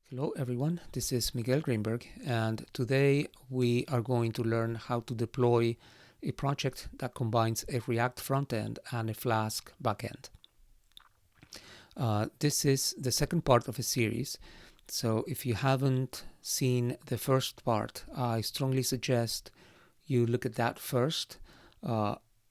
Hello everyone, this is Miguel Greenberg, and today we are going to learn how to deploy a project that combines a React frontend and a Flask backend. This is the second part of a series, so if you haven't seen the first part, I strongly suggest you look at that first,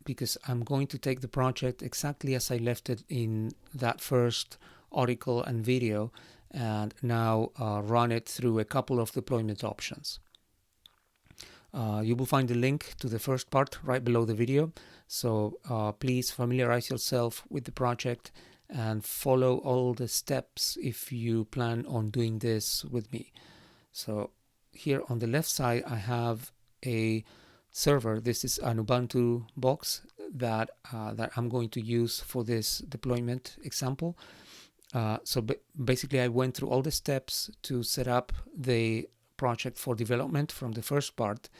because I'm going to take the project exactly as I left it in that first article and video, and now run it through a couple of deployment options. You will find the link to the first part right below the video, so please familiarize yourself with the project and follow all the steps if you plan on doing this with me. So here on the left side I have a server. This is an Ubuntu box that I'm going to use for this deployment example. So basically I went through all the steps to set up the project for development from the first part,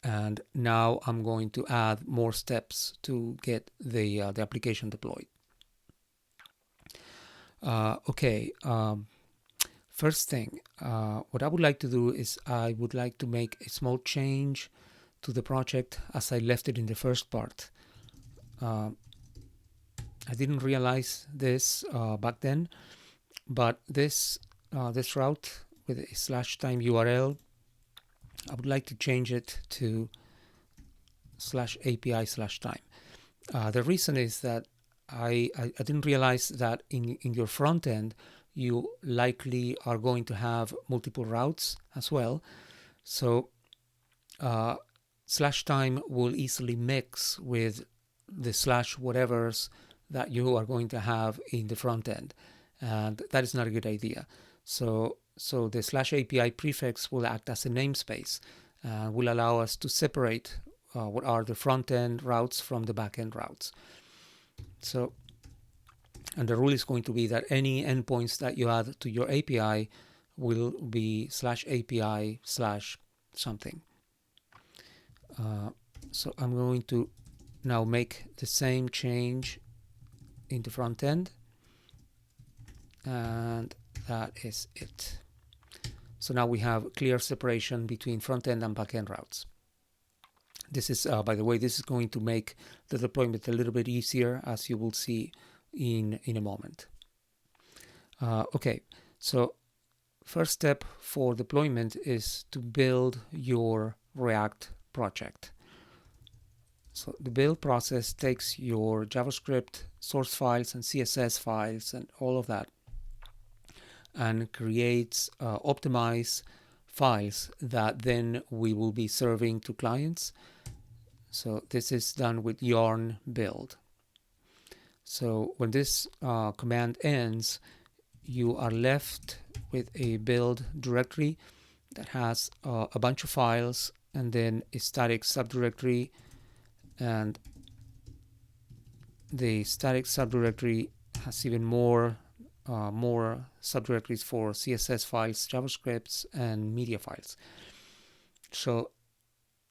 and now I'm going to add more steps to get the application deployed. First thing, what I would like to do is I would like to make a small change to the project as I left it in the first part. I didn't realize this back then, but this route with a /time URL, I would like to change it to /API/time. The reason is that I didn't realize that in your front end you likely are going to have multiple routes as well. So /time will easily mix with the /whatevers that you are going to have in the front end, and that is not a good idea. So the /API prefix will act as a namespace, will allow us to separate what are the front end routes from the back end routes. So, and the rule is going to be that any endpoints that you add to your API will be /API/something. So I'm going to now make the same change in the front end, and that is it. So now we have clear separation between front end and back end routes. This is, by the way, this is going to make the deployment a little bit easier, as you will see in a moment. Okay, so first step for deployment is to build your React project. So the build process takes your JavaScript source files and CSS files and all of that, and creates optimized files that then we will be serving to clients. So this is done with yarn build. So when this command ends, you are left with a build directory that has a bunch of files and then a static subdirectory, and the static subdirectory has even more subdirectories for CSS files, JavaScripts, and media files. So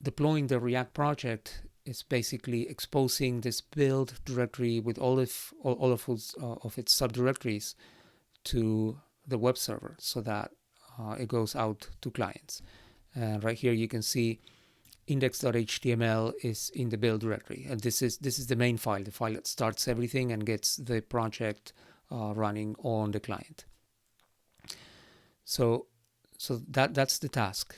deploying the React project is basically exposing this build directory with all of its subdirectories to the web server, so that it goes out to clients. And right here you can see index.html is in the build directory, and this is the main file, the file that starts everything and gets the project running on the client. So that's the task,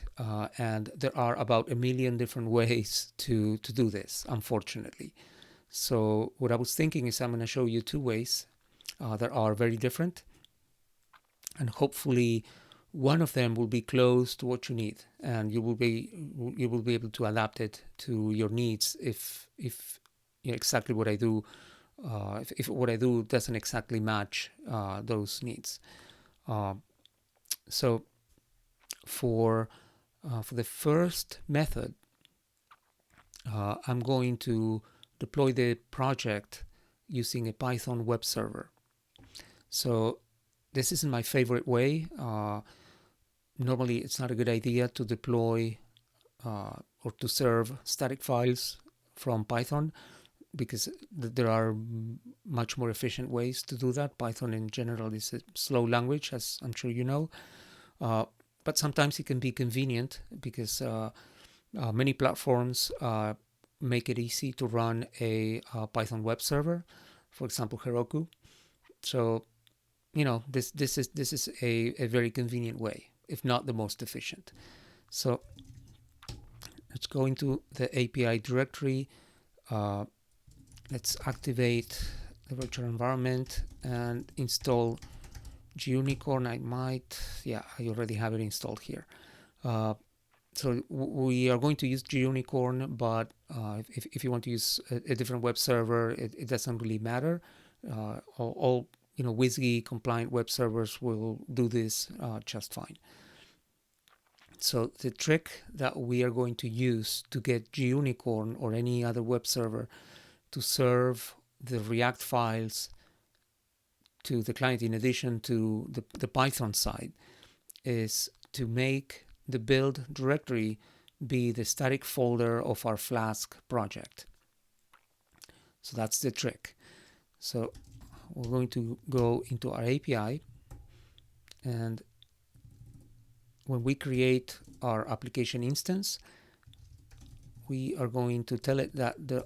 and there are about 1 million different ways to do this, unfortunately. So what I was thinking is I'm going to show you 2 ways that are very different, and hopefully one of them will be close to what you need, and you will be able to adapt it to your needs if exactly what I do, if what I do doesn't exactly match those needs. So for the first method, I'm going to deploy the project using a Python web server. So this isn't my favorite way. Normally it's not a good idea to deploy or to serve static files from Python. because there are much more efficient ways to do that. Python in general is a slow language, as I'm sure you know, but sometimes it can be convenient because many platforms make it easy to run a Python web server, for example Heroku. So this is a very convenient way, if not the most efficient. So let's go into the API directory. Let's activate the virtual environment and install Gunicorn. I already have it installed here. So we are going to use Gunicorn, but if you want to use a different web server, it doesn't really matter. All WSGI compliant web servers will do this just fine. So the trick that we are going to use to get Gunicorn or any other web server to serve the React files to the client, in addition to the Python side, is to make the build directory be the static folder of our Flask project. So that's the trick. So we're going to go into our API, and when we create our application instance, we are going to tell it that the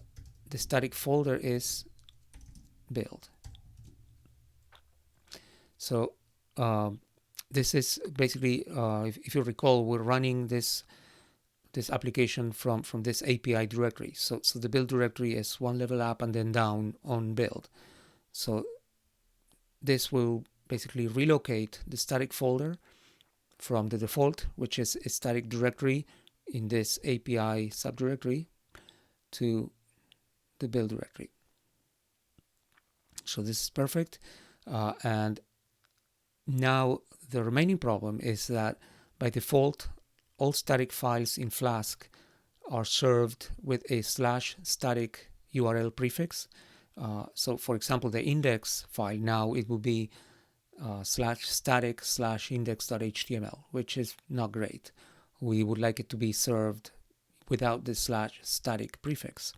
static folder is build. So this is basically, if you recall, we're running this application from this API directory. So the build directory is one level up and then down on build. So this will basically relocate the static folder from the default, which is a static directory in this API subdirectory, to the build directory. So this is perfect. And now the remaining problem is that by default, all static files in Flask are served with a /static URL prefix. So for example, the index file now, it will be /static/index.html, which is not great. We would like it to be served without the /static prefix.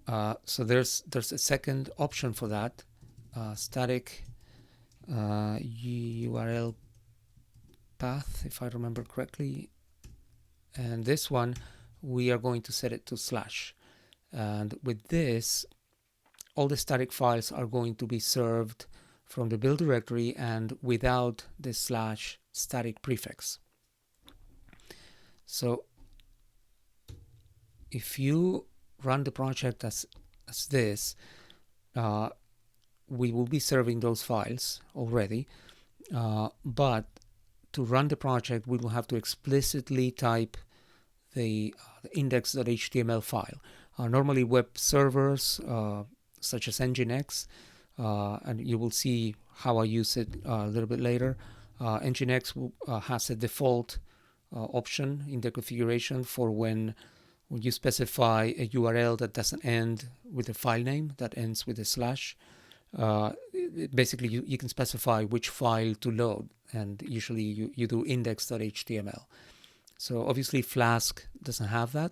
So there's a second option for that, static URL path, if I remember correctly. And this one, we are going to set it to /. And with this, all the static files are going to be served from the build directory and without the /static prefix. So if you run the project as this, we will be serving those files already, but to run the project, we will have to explicitly type the index.html file. Normally web servers such as Nginx, and you will see how I use it a little bit later. Nginx has a default option in the configuration for when you specify a URL that doesn't end with a file name, that ends with a /. Basically, you can specify which file to load, and usually you do index.html. So obviously Flask doesn't have that,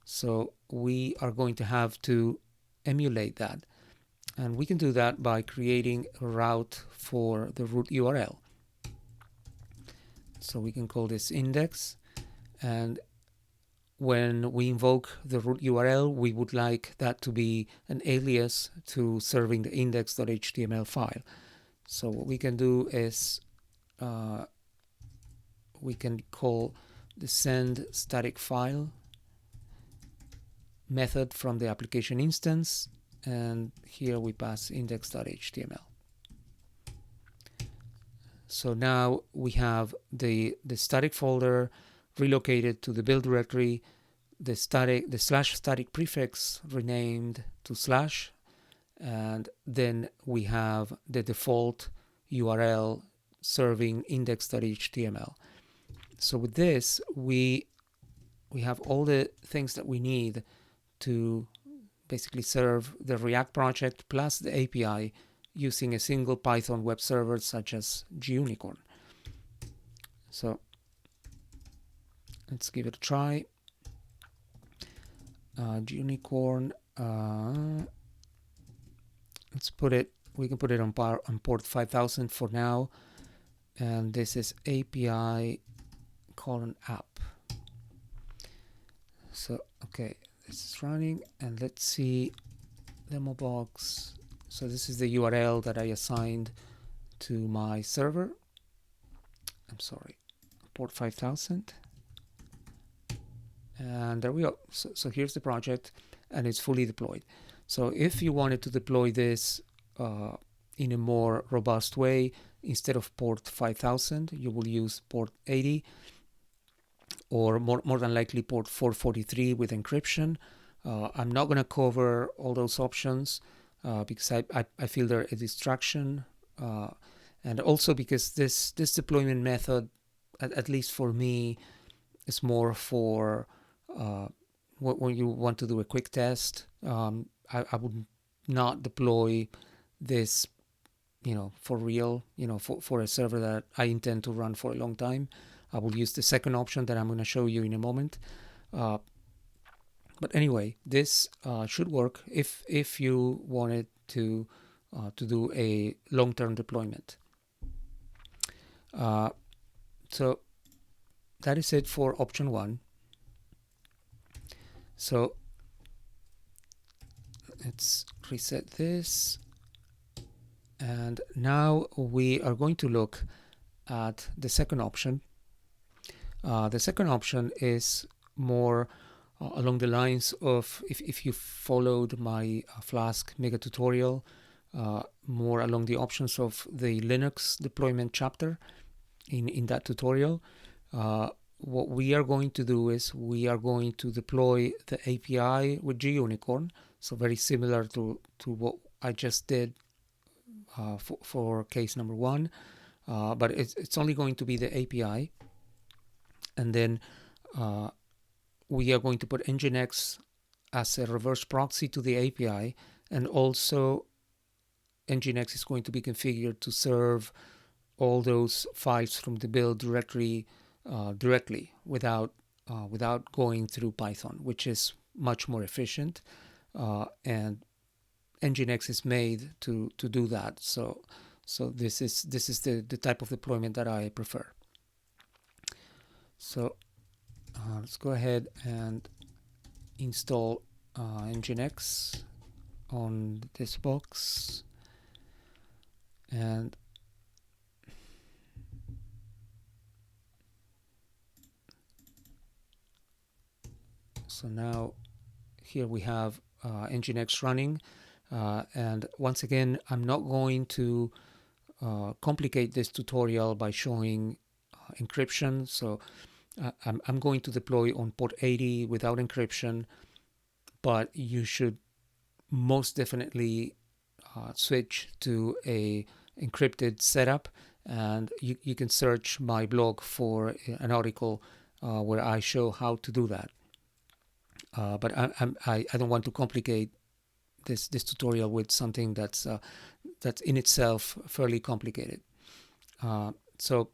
so we are going to have to emulate that. And we can do that by creating a route for the root URL. So we can call this index, and when we invoke the root URL, we would like that to be an alias to serving the index.html file. So what we can do is we can call the send static file method from the application instance, and here we pass index.html. So now we have the static folder relocated to the build directory, the /static prefix renamed to /, and then we have the default URL serving index.html. So with this, we have all the things that we need to basically serve the React project plus the API using a single Python web server such as Gunicorn. So let's give it a try. Gunicorn, let's put it, we can put it on port 5000 for now, and this is API colon app. So okay, this is running, and let's see demo box. So this is the URL that I assigned to my server. I'm sorry, port 5000, and there we go. So here's the project, and it's fully deployed. So if you wanted to deploy this in a more robust way, instead of port 5000, you will use port 80, or more than likely port 443 with encryption. I'm not going to cover all those options because I feel they're a distraction, and also because this deployment method, at least for me, is more for when you want to do a quick test. I would not deploy this, for real, for a server that I intend to run for a long time. I will use the second option that I'm going to show you in a moment. But anyway, this should work if you wanted to do a long-term deployment. So that is it for option 1. So let's reset this, and now we are going to look at the second option. The second option is more along the lines of, if you followed my Flask mega tutorial, more along the options of the Linux deployment chapter in that tutorial. What we are going to do is we are going to deploy the API with GUnicorn, so very similar to what I just did for case number 1, but it's only going to be the API, and then we are going to put Nginx as a reverse proxy to the API, and also Nginx is going to be configured to serve all those files from the build directory directly without going through Python, which is much more efficient, and Nginx is made to do that. So this is the type of deployment that I prefer. So let's go ahead and install Nginx on this box, and so now here we have Nginx running, and once again, I'm not going to complicate this tutorial by showing encryption. So I'm going to deploy on port 80 without encryption, but you should most definitely switch to a encrypted setup, and you can search my blog for an article where I show how to do that. But I don't want to complicate this tutorial with something that's in itself fairly complicated. So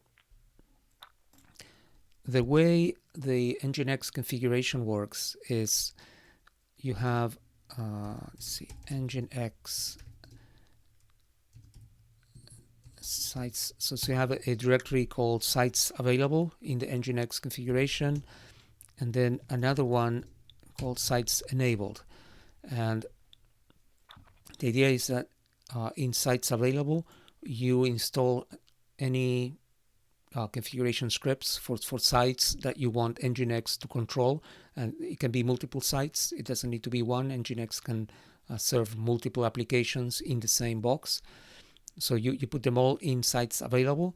the way the Nginx configuration works is you have let's see, Nginx sites. So you have a directory called sites available in the Nginx configuration, and then another one called sites enabled. And the idea is that in sites available, you install any configuration scripts for sites that you want Nginx to control, and it can be multiple sites. It doesn't need to be one. Nginx can serve multiple applications in the same box. So you put them all in sites available,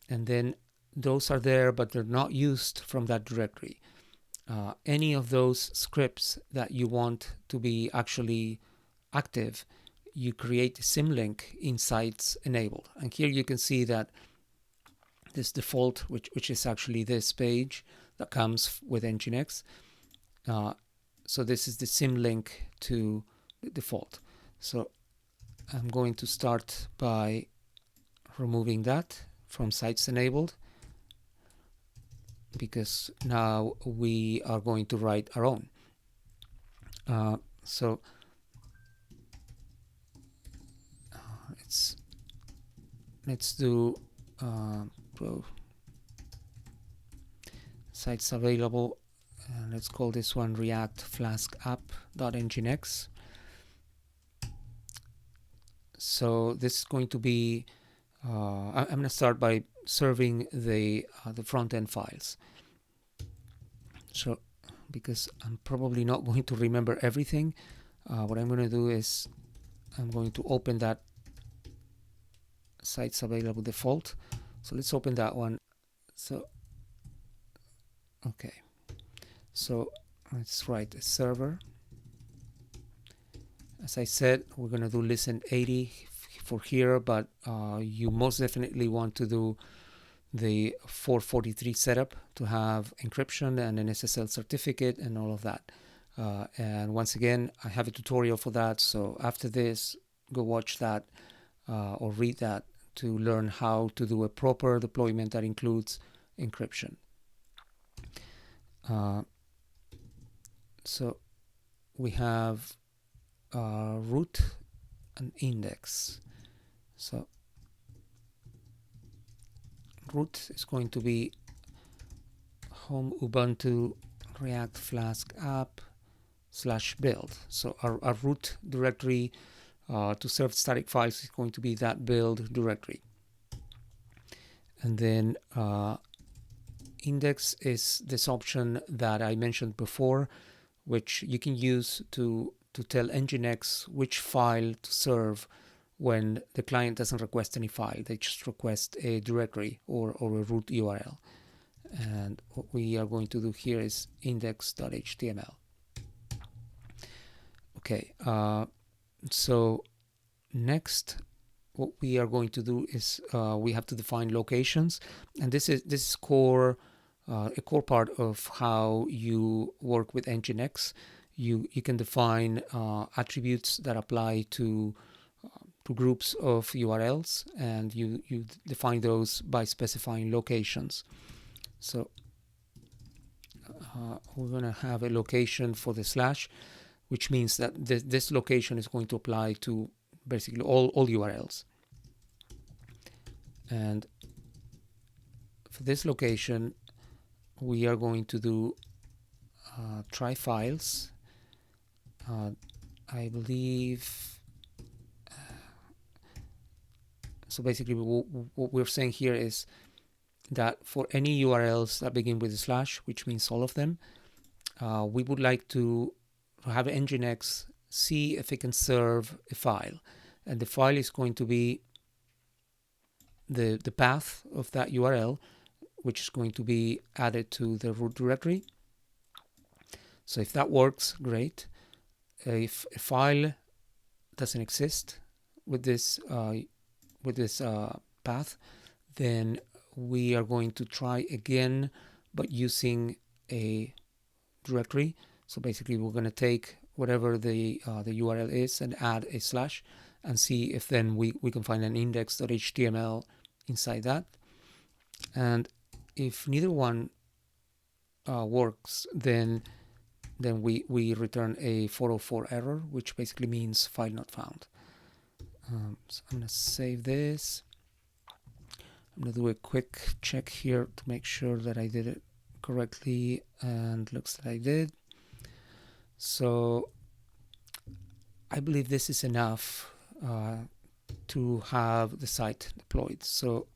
and then those are there, but they're not used from that directory. Any of those scripts that you want to be actually active, you create a symlink in sites enabled. And here you can see that this default, which is actually this page that comes with Nginx. So this is the symlink to the default. So I'm going to start by removing that from sites enabled, because now we are going to write our own. So let's do sites available. Let's call this one React+Flask app.nginx. So this is going to be, I'm going to start by serving the front end files. So because I'm probably not going to remember everything, what I'm going to do is I'm going to open that sites available default. So let's open that one. So okay, so let's write a server. As I said, we're going to do listen 80 for here, but you most definitely want to do the 443 setup to have encryption and an SSL certificate and all of that. And once again, I have a tutorial for that. So after this, go watch that or read that to learn how to do a proper deployment that includes encryption. So we have root and index. So root is going to be home Ubuntu React+Flask app/build. So our root directory to serve static files is going to be that build directory. And then index is this option that I mentioned before, which you can use to tell Nginx which file to serve when the client doesn't request any file. They just request a directory or a root URL. And what we are going to do here is index.html. Okay, so next what we are going to do is we have to define locations, and this is core a core part of how you work with Nginx. You can define attributes that apply to groups of URLs, and you define those by specifying locations. So we're going to have a location for the slash, which means that this location is going to apply to basically all URLs. And for this location, we are going to do try files. I believe so. Basically, what we're saying here is that for any URLs that begin with a slash, which means all of them, we would like to have Nginx see if it can serve a file, and the file is going to be the path of that URL, which is going to be added to the root directory. So if that works, great. If a file doesn't exist with this path, then we are going to try again, but using a directory. So basically, we're going to take whatever the URL is and add a slash, and see if then we can find an index.html inside that. And if neither one works, then we return a 404 error, which basically means file not found. So I'm going to save this. I'm going to do a quick check here to make sure that I did it correctly, and looks like I did. So I believe this is enough to have the site deployed. So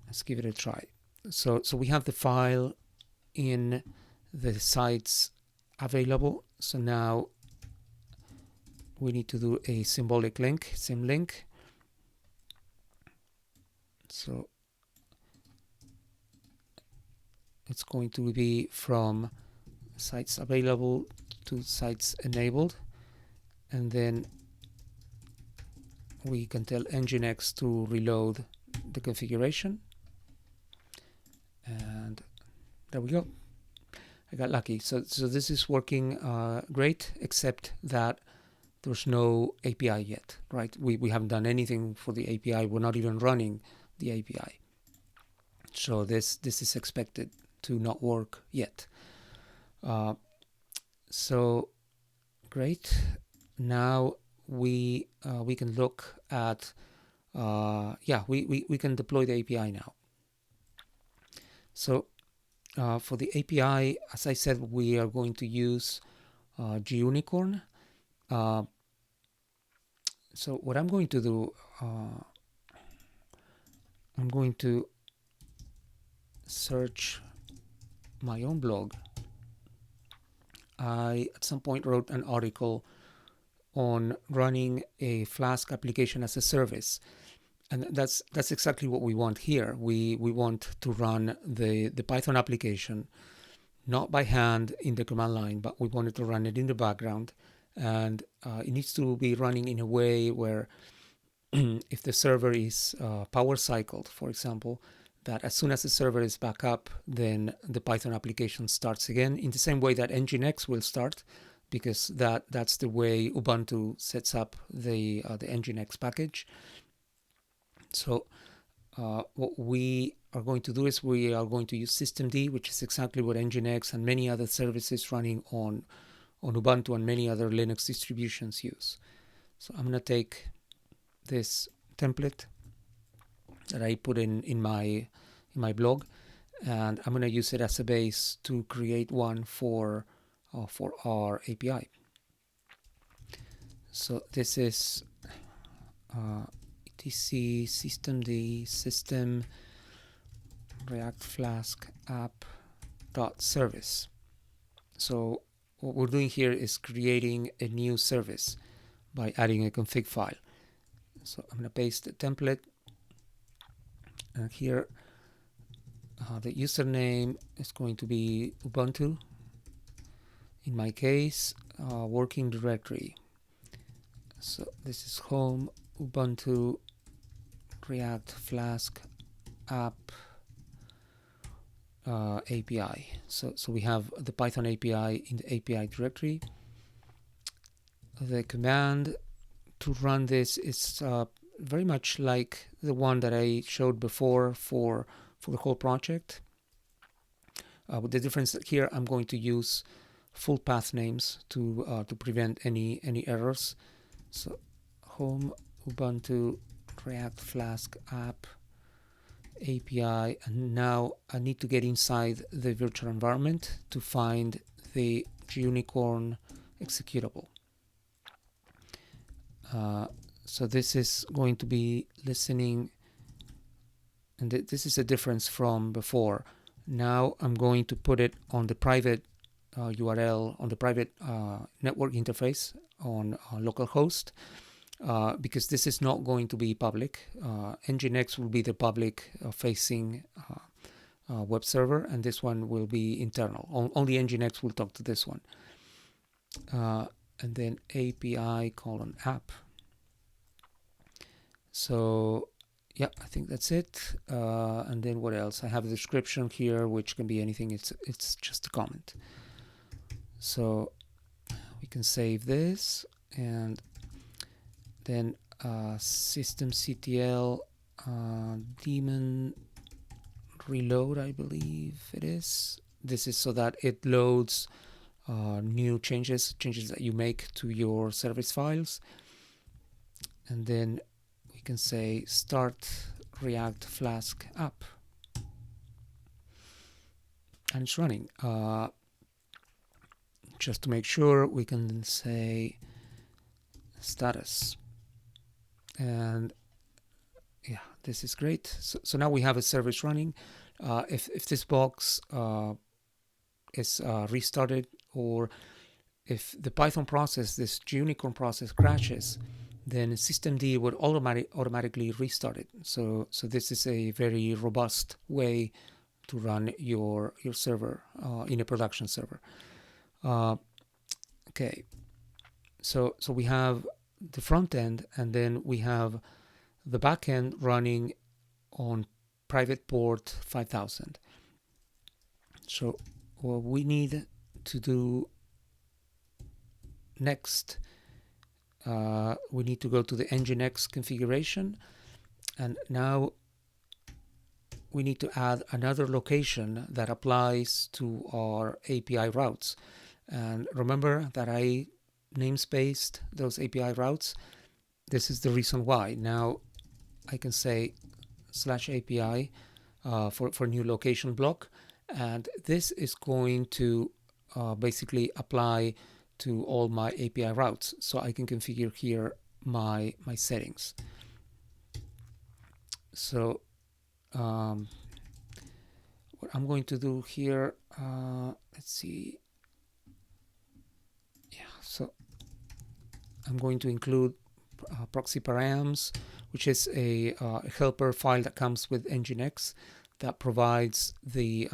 let's give it a try. So we have the file in the sites available. So now we need to do a symbolic link, symlink. So it's going to be from sites available to sites enabled, and then we can tell Nginx to reload the configuration, and there we go. I got lucky. So this is working great, except that there's no API yet, right? We haven't done anything for the API. We're not even running the API. So this is expected to not work yet. So Great. Now we can look at we can deploy the API now. So for the API, as I said, we are going to use JUnicorn. So what I'm going to do, I'm going to search my own blog. I at some point wrote an article on running a Flask application as a service, and that's exactly what we want here. We want to run the Python application not by hand in the command line, but we wanted to run it in the background, and it needs to be running in a way where if the server is power cycled, for example, that as soon as the server is back up, then the Python application starts again in the same way that Nginx will start, because that's the way Ubuntu sets up the Nginx package. So what we are going to do is we are going to use systemd, which is exactly what Nginx and many other services running on Ubuntu and many other Linux distributions use. So I'm going to take this template that I put in my blog, and I'm going to use it as a base to create one for our API. So this is etc systemd system React+Flask app.service. So what we're doing here is creating a new service by adding a config file. So I'm going to paste the template, and here the username is going to be Ubuntu. In my case, working directory. So this is home Ubuntu React+Flask app API. So we have the Python API in the API directory. The command to run this is very much like the one that I showed before for the whole project. With the difference that here I'm going to use full path names to prevent any errors. So home Ubuntu React+Flask app API, and now I need to get inside the virtual environment to find the JUnicorn executable. So this is going to be listening, and this is a difference from before. Now I'm going to put it on the private URL, on the private network interface on localhost, because this is not going to be public. Nginx will be the public facing web server, and this one will be internal. Only Nginx will talk to this one. And then API : app. So yeah, I think that's it. And then what else? I have a description here, which can be anything. It's just a comment. So we can save this, and then systemctl daemon reload, I believe it is. This is so that it loads new changes that you make to your service files. And then we can say start React+Flask app, and it's running. Just to make sure, we can say status, and yeah, this is great. So now we have a service running. If this box is restarted, or if the Python process, this JUnicorn process, crashes, then systemd would automatically restart it. So this is a very robust way to run your server in a production server. Okay, so we have the front end, and then we have the backend running on private port 5000. So what we need to do next, we need to go to the Nginx configuration, and now we need to add another location that applies to our API routes. And remember that I namespaced those API routes. This is the reason why. Now I can say /API for new location block, and this is going to basically apply to all my API routes. So I can configure here my settings. So what I'm going to do here, let's see. Yeah, so I'm going to include proxy params, which is a helper file that comes with Nginx that provides the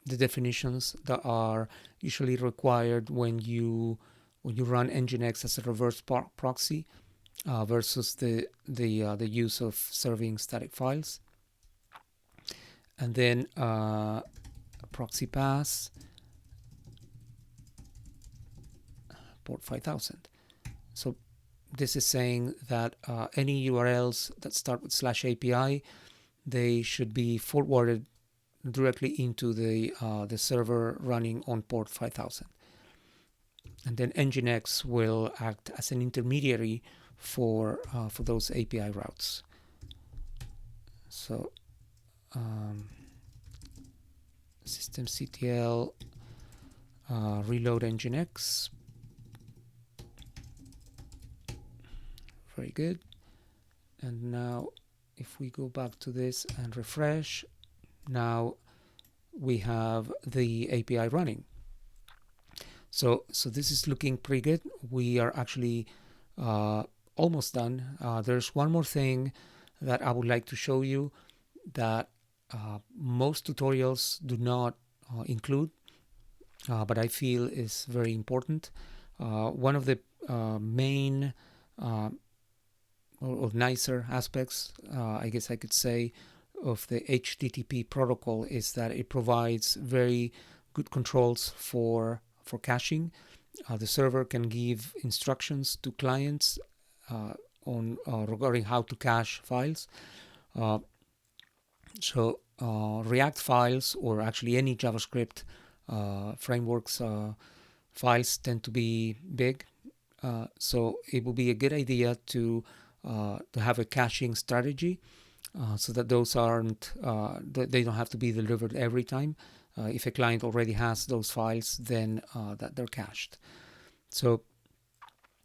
definitions that are usually required when you run Nginx as a reverse proxy versus the use of serving static files. And then proxy pass port 5000. So this is saying that any URLs that start with /API, they should be forwarded directly into the server running on port 5000. And then Nginx will act as an intermediary for those API routes. So systemctl reload Nginx. Very good. And now if we go back to this and refresh, now we have the API running. So this is looking pretty good. We are actually almost done. There's one more thing that I would like to show you that most tutorials do not include, but I feel is very important. One of the main or nicer aspects, I guess I could say, of the HTTP protocol is that it provides very good controls for caching. The server can give instructions to clients on regarding how to cache files. So React files, or actually any JavaScript frameworks files, tend to be big. So it will be a good idea to have a caching strategy so that those aren't, they don't have to be delivered every time. If a client already has those files, then that they're cached. So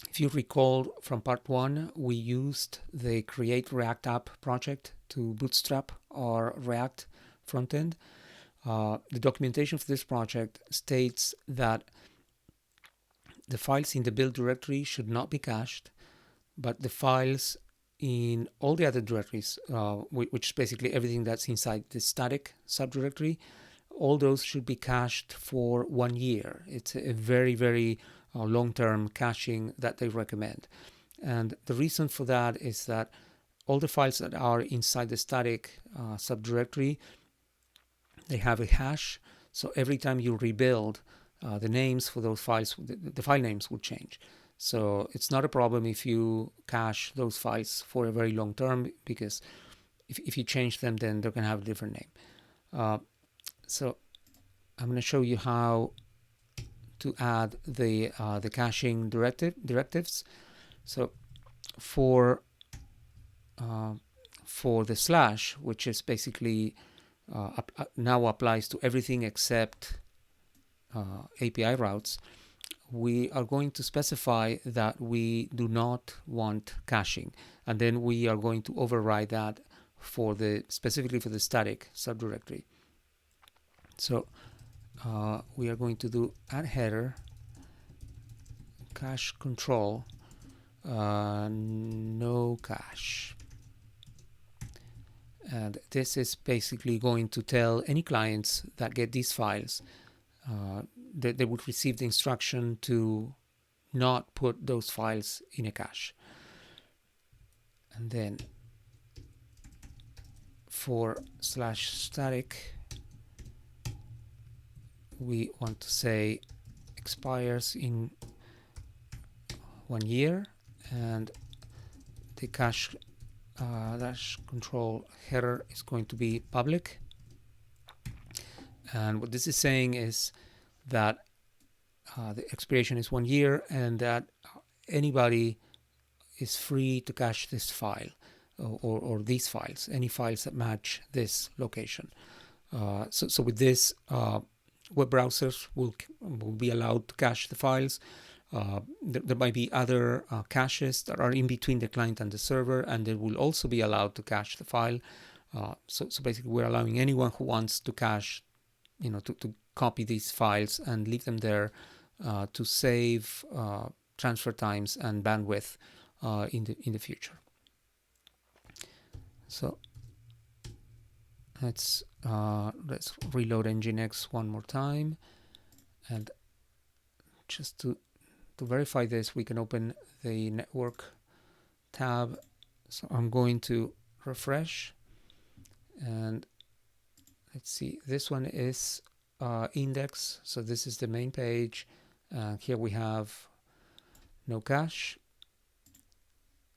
if you recall from part 1, we used the Create React App project to bootstrap our React frontend. The documentation for this project states that the files in the build directory should not be cached, but the files in all the other directories, which is basically everything that's inside the static subdirectory, all those should be cached for 1 year. It's a very, very long-term caching that they recommend. And the reason for that is that all the files that are inside the static subdirectory, they have a hash. So every time you rebuild, the names for those files, the file names will change. So it's not a problem if you cache those files for a very long term, because if you change them, then they're going to have a different name. So I'm going to show you how to add the caching directives. So for the slash, which is basically now applies to everything except API routes, we are going to specify that we do not want caching, and then we are going to override that for specifically for the static subdirectory. So we are going to do add header cache control no cache, and this is basically going to tell any clients that get these files that they would receive the instruction to not put those files in a cache. And then for /static, we want to say expires in 1 year, and the cache dash control header is going to be public. And what this is saying is that the expiration is 1 year, and that anybody is free to cache this file or these files, any files that match this location. So with this, web browsers will be allowed to cache the files. There might be other caches that are in between the client and the server, and they will also be allowed to cache the file. So basically, we're allowing anyone who wants to cache, to copy these files and leave them there to save transfer times and bandwidth in the future. So let's reload Nginx one more time, and just to verify this, we can open the network tab. So I'm going to refresh, and let's see, this one is index, so this is the main page. Here we have no cache.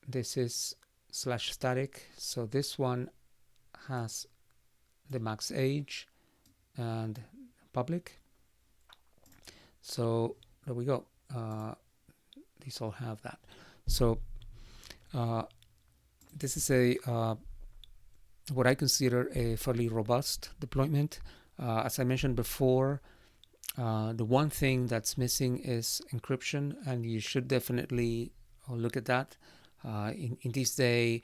This is /static, so this one has the max age and public. So there we go. These all have that. So this is a what I consider a fairly robust deployment. As I mentioned before, the one thing that's missing is encryption, and you should definitely look at that. In this day,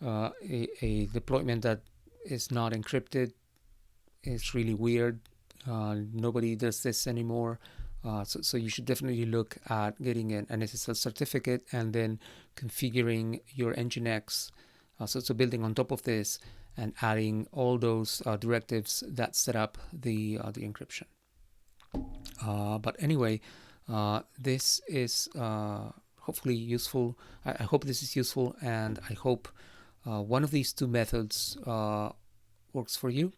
a deployment that is not encrypted is really weird. Nobody does this anymore. So you should definitely look at getting an SSL certificate and then configuring your Nginx. So building on top of this and adding all those directives that set up the encryption. But anyway, this is hopefully useful. I hope this is useful, and I hope one of these two methods works for you.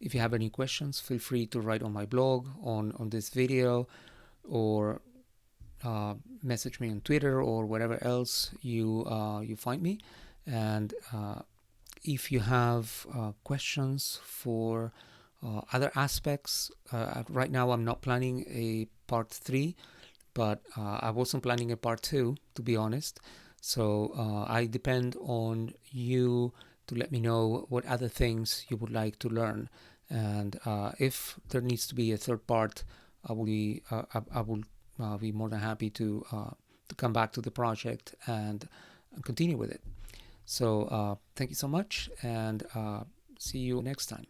If you have any questions, feel free to write on my blog, on this video, or message me on Twitter or wherever else you find me. And if you have questions for other aspects, right now I'm not planning a part 3, but I wasn't planning a part 2, to be honest. So I depend on you to let me know what other things you would like to learn. And if there needs to be a third part, I will be more than happy to come back to the project and continue with it. So thank you so much, and see you next time.